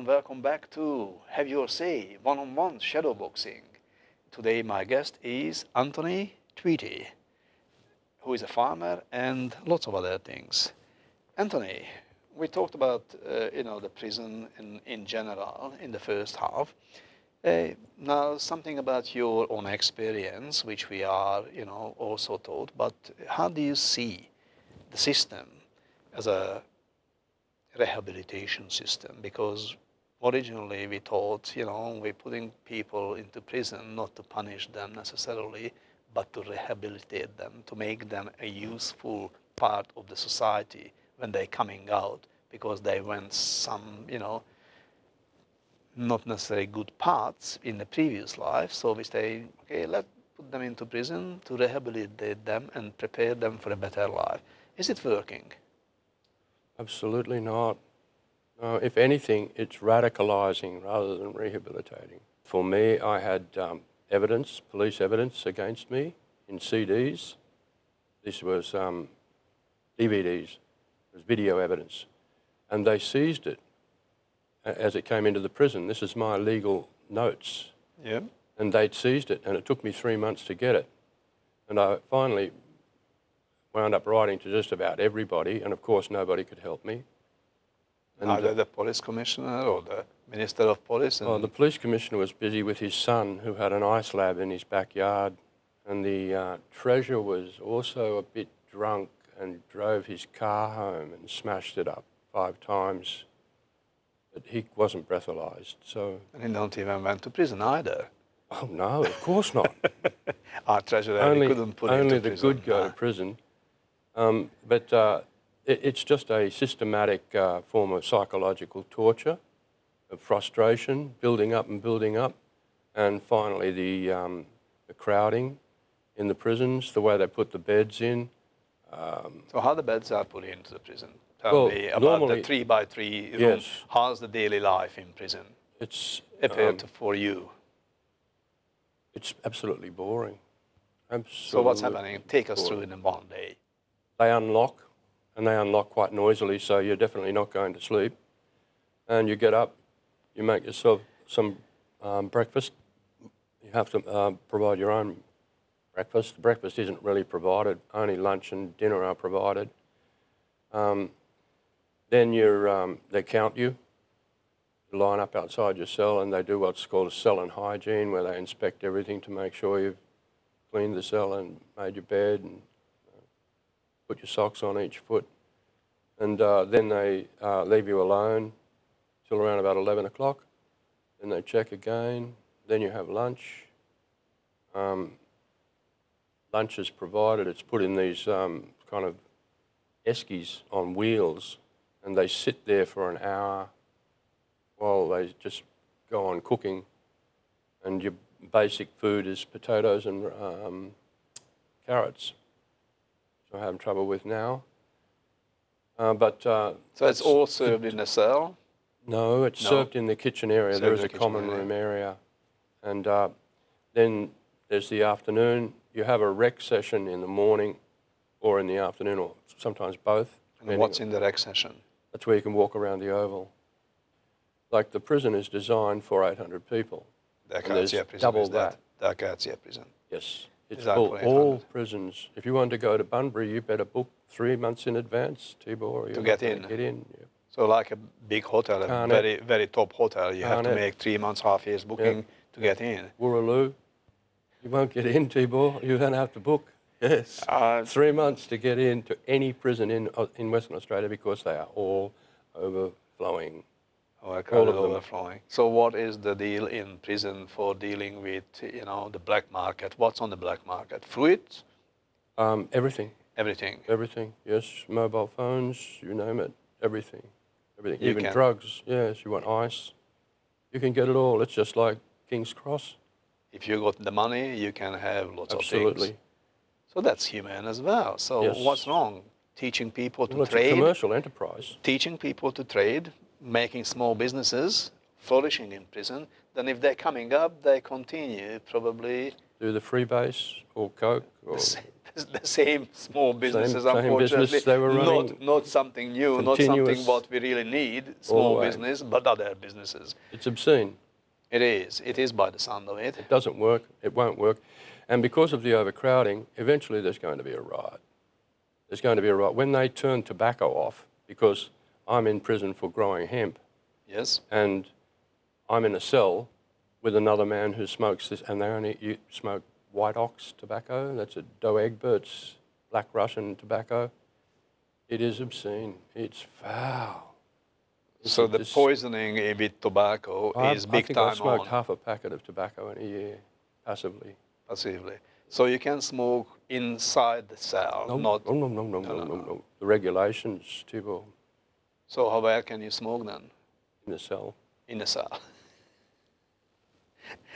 and welcome back to Have Your Say, one-on-one shadow boxing. Today my guest is Anthony Tweedie, who is a farmer and lots of other things. Anthony, we talked about the prison in general in the first half. Now something about your own experience, which we are also taught, but how do you see the system as a rehabilitation system? Because originally we thought, we're putting people into prison not to punish them necessarily, but to rehabilitate them, to make them a useful part of the society when they're coming out, because they went some, not necessarily good paths in the previous life. So we say, okay, let's put them into prison to rehabilitate them and prepare them for a better life. Is it working? Absolutely not. No, if anything, it's radicalising rather than rehabilitating. For me, I had evidence, police evidence against me in CDs. This was DVDs. It was video evidence. And they seized it as it came into the prison. This is my legal notes. Yeah. And they'd seized it, and it took me 3 months to get it. And I finally wound up writing to just about everybody, and of course nobody could help me. And either the police commissioner or the minister of police? The police commissioner was busy with his son, who had an ice lab in his backyard, and the treasurer was also a bit drunk and drove his car home and smashed it up 5 times, but he wasn't breathalyzed. So. And he don't even went to prison either. Oh no, of course not. Our treasurer couldn't put him only to the prison. good go to prison. But it's just a systematic form of psychological torture, of frustration, building up, and finally the crowding in the prisons, the way they put the beds in. So how the beds are put into the prison? Tell me about the 3x3 room. Yes. How's the daily life in prison? It's for you. It's absolutely boring. Absolutely. So what's happening? Take us through in one day. They unlock, and they unlock quite noisily, so you're definitely not going to sleep. And you get up, you make yourself some breakfast. You have to provide your own breakfast. Breakfast isn't really provided, only lunch and dinner are provided. Then they count you. You line up outside your cell, and they do what's called a cell and hygiene, where they inspect everything to make sure you've cleaned the cell and made your bed and put your socks on each foot. And then they leave you alone till around about 11 o'clock. Then they check again. Then you have lunch. Lunch is provided. It's put in these kind of eskies on wheels, and they sit there for an hour while they just go on cooking. And your basic food is potatoes and carrots, which I'm having trouble with now. So it's all served in a cell? No, it's served in the kitchen area. There is a common room area. And then there's the afternoon. You have a rec session in the morning or in the afternoon, or sometimes both. And what's in the rec session? That's where you can walk around the oval. Like the prison is designed for 800 people. There's double that. The prison. Yes. It's for all prisons. If you want to go to Bunbury, you better book 3 months in advance, Tibor. To get in? Get in, yeah. So like a big hotel, a very, very top hotel, you have to make 3 months, half year's booking to get in. Wooroloo. You won't get in, Tibor. You're going to have to book. Yes. 3 months to get into any prison in Western Australia, because they are all overflowing. Oh, I call it overflowing. So what is the deal in prison for dealing with, the black market? What's on the black market? Fruit? Everything. Everything? Everything, yes. Mobile phones, you name it. Everything. Even drugs, yes. You want ice. You can get it all. It's just like King's Cross. If you got the money, you can have lots of things. Absolutely. So that's humane as well. So what's wrong? Teaching people to trade? It's a commercial enterprise. Teaching people to trade, making small businesses flourishing in prison. Then if they're coming up, they continue probably do the freebase or Coke or The same small businesses, same unfortunately, business they were running. not something new, not something what we really need, small business, but other businesses. It's obscene. It is by the sound of it. It doesn't work, it won't work. And because of the overcrowding, eventually there's going to be a riot. There's going to be a riot. When they turn tobacco off, because I'm in prison for growing hemp, Yes. and I'm in a cell with another man who smokes this, and they only smoke white ox tobacco. That's a Doe Egbert's Black Russian tobacco. It is obscene. It's foul. So the poisoning with tobacco is big time on. I think I smoked half a packet of tobacco in a year, passively. Passively. So you can smoke inside the cell, not... No. The regulations, Tibor. So where can you smoke then? In the cell. In the cell.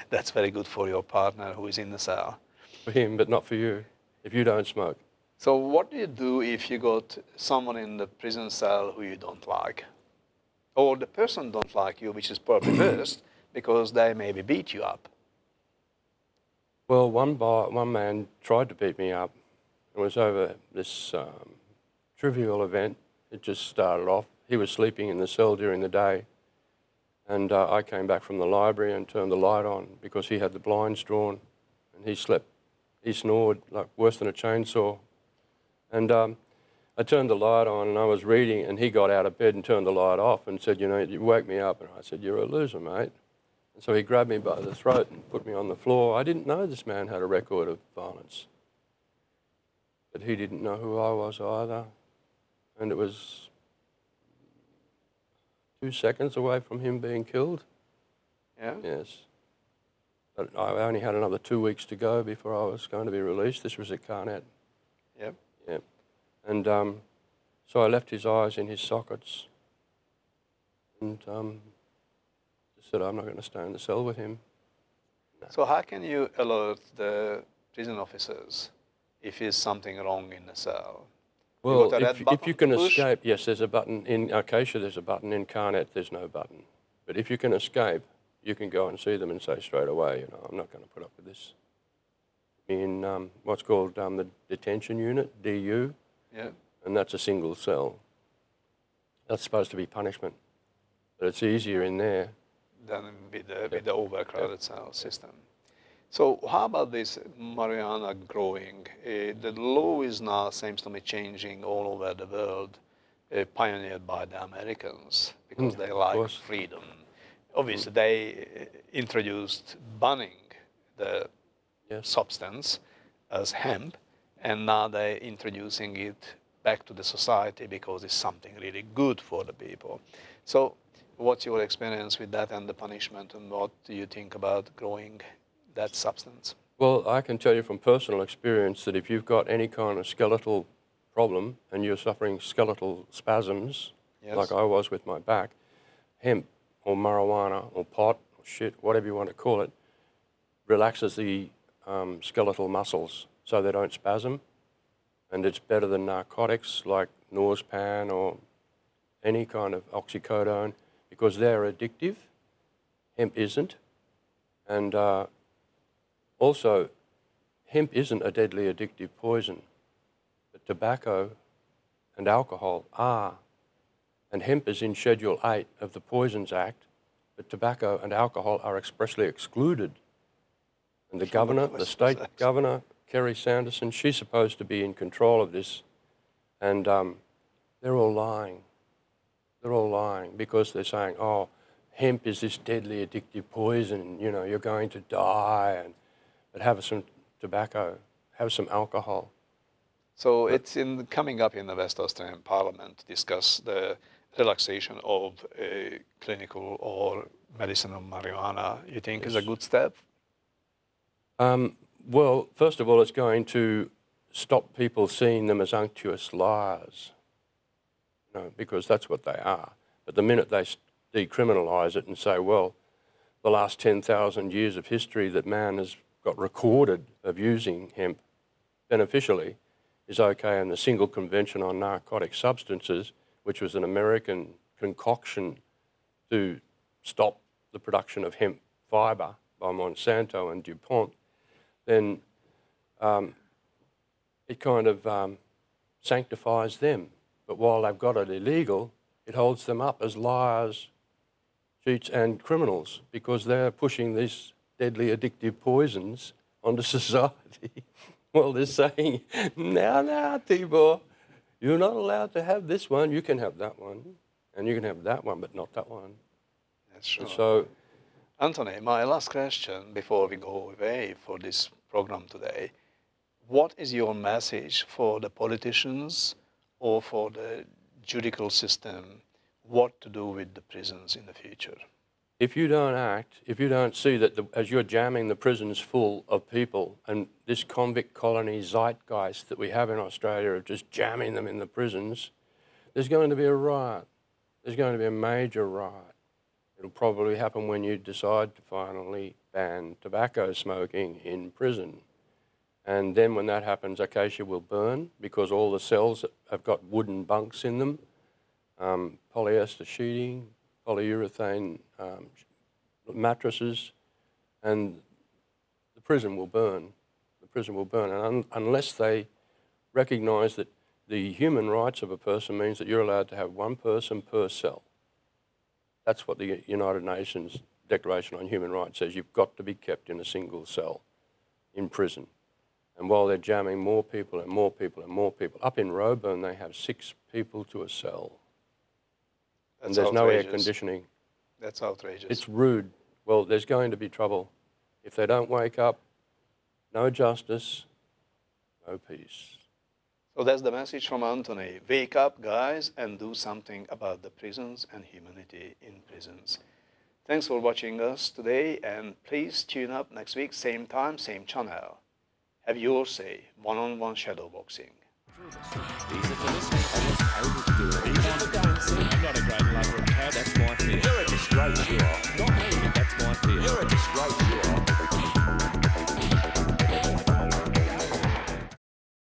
That's very good for your partner who is in the cell. For him, but not for you, if you don't smoke. So what do you do if you got someone in the prison cell who you don't like? Or the person don't like you, which is probably worse, because they maybe beat you up. Well, one man tried to beat me up. It was over this trivial event. It just started off. He was sleeping in the cell during the day. And I came back from the library and turned the light on because he had the blinds drawn and he slept. He snored like worse than a chainsaw. And I turned the light on and I was reading and he got out of bed and turned the light off and said, you know, you woke me up. And I said, you're a loser, mate. And so he grabbed me by the throat and put me on the floor. I didn't know this man had a record of violence. But he didn't know who I was either. And it was 2 seconds away from him being killed. Yeah? Yes. But I only had another 2 weeks to go before I was going to be released. This was at Carnet. Yep. Yep. And so I left his eyes in his sockets and just said, I'm not going to stay in the cell with him. No. So how can you alert the prison officers if there's something wrong in the cell? Well, if you can escape, yes, there's a button. In Acacia, there's a button. In Carnet, there's no button. But if you can escape, you can go and see them and say straight away, you know, I'm not going to put up with this. In what's called the detention unit, DU, yeah, and that's a single cell. That's supposed to be punishment, but it's easier in there than with the overcrowded cell system. So how about this marijuana growing? The law is now, seems to me, changing all over the world, pioneered by the Americans, because they like freedom. Obviously, they introduced banning the substance as hemp, and now they're introducing it back to the society because it's something really good for the people. So what's your experience with that and the punishment, and what do you think about growing that substance? Well, I can tell you from personal experience that if you've got any kind of skeletal problem and you're suffering skeletal spasms, like I was with my back, hemp or marijuana or pot or shit, whatever you want to call it, relaxes the skeletal muscles so they don't spasm. And it's better than narcotics like Norspan or any kind of oxycodone because they're addictive. Hemp isn't. And also, hemp isn't a deadly addictive poison, but tobacco and alcohol are. And hemp is in Schedule 8 of the Poisons Act, but tobacco and alcohol are expressly excluded. And the governor, the state governor, Kerry Sanderson, she's supposed to be in control of this. And they're all lying. They're all lying because they're saying, oh, hemp is this deadly addictive poison, you know, you're going to die. But have some tobacco, have some alcohol. So it's coming up in the West Australian Parliament to discuss the relaxation of clinical or medicinal marijuana. You think is a good step? Well, first of all, it's going to stop people seeing them as unctuous liars, you know, because that's what they are. But the minute they decriminalise it and say, well, the last 10,000 years of history that man has got recorded of using hemp beneficially is okay, and the Single Convention on Narcotic Substances, which was an American concoction to stop the production of hemp fibre by Monsanto and DuPont, then it kind of sanctifies them. But while they've got it illegal, it holds them up as liars, cheats and criminals, because they're pushing these deadly addictive poisons onto society. Well, they're saying, now, Tibor, you're not allowed to have this one. You can have that one, and you can have that one, but not that one. That's true. And so, Anthony, my last question before we go away for this program today. What is your message for the politicians or for the judicial system, what to do with the prisons in the future? if you don't act, if you don't see that as you're jamming the prisons full of people and this convict colony zeitgeist that we have in Australia of just jamming them in the prisons, there's going to be a riot. There's going to be a major riot. It'll probably happen when you decide to finally ban tobacco smoking in prison. And then when that happens, Acacia will burn because all the cells have got wooden bunks in them, polyester sheeting, polyurethane mattresses, and the prison will burn. The prison will burn. And unless they recognise that the human rights of a person means that you're allowed to have one person per cell. That's what the United Nations Declaration on Human Rights says. You've got to be kept in a single cell in prison. And while they're jamming more people and more people and more people, up in Roebourne they have 6 people to a cell. That's and there's outrageous. no air conditioning. That's outrageous. It's rude. Well, there's going to be trouble. If they don't wake up, no justice, no peace. So that's the message from Anthony. Wake up, guys, and do something about the prisons and humanity in prisons. Thanks for watching us today, and please tune up next week, same time, same channel. Have your say, one-on-one shadow boxing. Easy for listening. I was able to do it. Easy for dancing. I'm not a great lover of cats. That's my fear. You're a disgrace, you are. Not me. That's my fear. You're a disgrace.